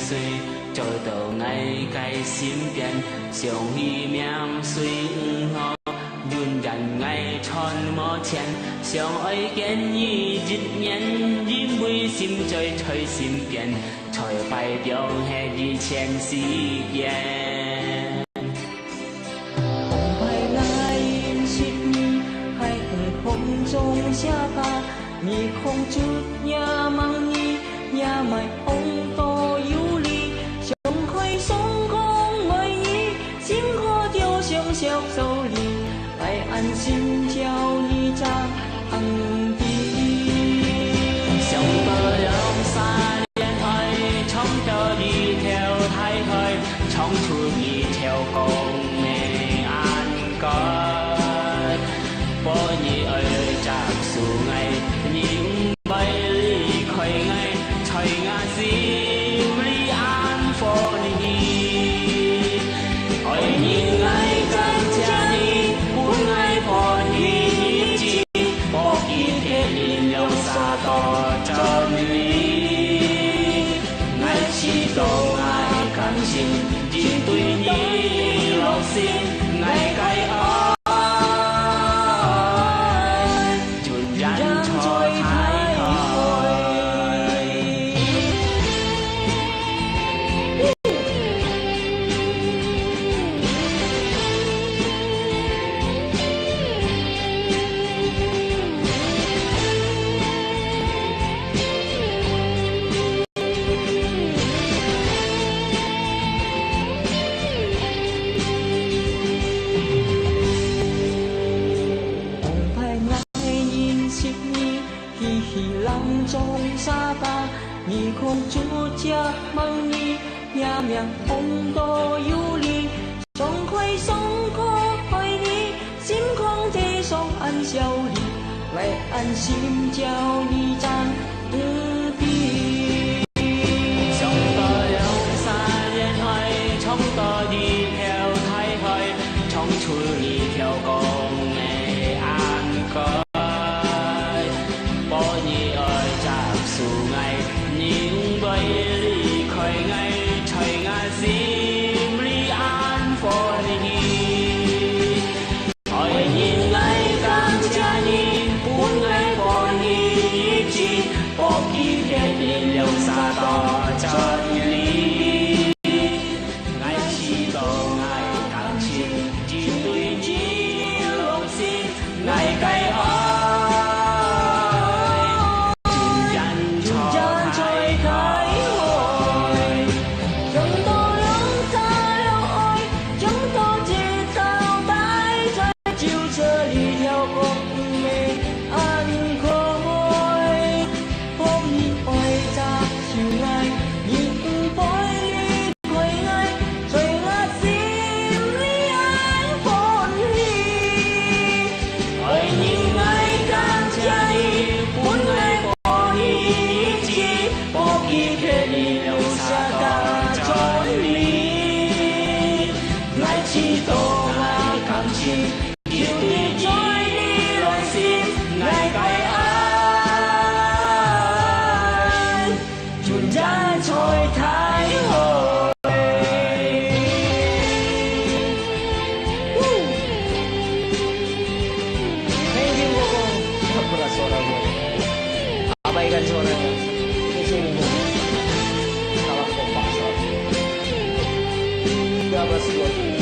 水，做到爱界心变，上虚命随黄河，润人爱穿无钱，相爱见于一面，因为心在吹心变，才拜中迄2000世间。中下巴，你空出也望你，也咪空多有理，上开上空爱你，心可就上小手里，来安心叫你长地。上不了3年海，冲到一条大海，冲出一条公的安街，把你爱。树爱人不离开爱，在我心里安放你。爱人爱感謝你，本愛破你知，博見天然有沙多真理。愛知道愛感情，只對你落心，愛該愛。浪中沙巴，你空出家望你，也命风多有理，爽快爽快爱你，心空地上安笑里，来安心叫你长地。上不了3年海，冲到一条大海，冲出一条公的安街。有啥多真理？愛知道愛感情，只對你落心，愛該愛，盡然才開開。用多兩灑了愛，用多知道擺在就這裡條公的安開。知道愛感情，要你在你內心，愛該愛，盡然才太好。Thank you po kung berat suara gue. Abaikan suaranya. Di sini gue. Salah kompas. 13 2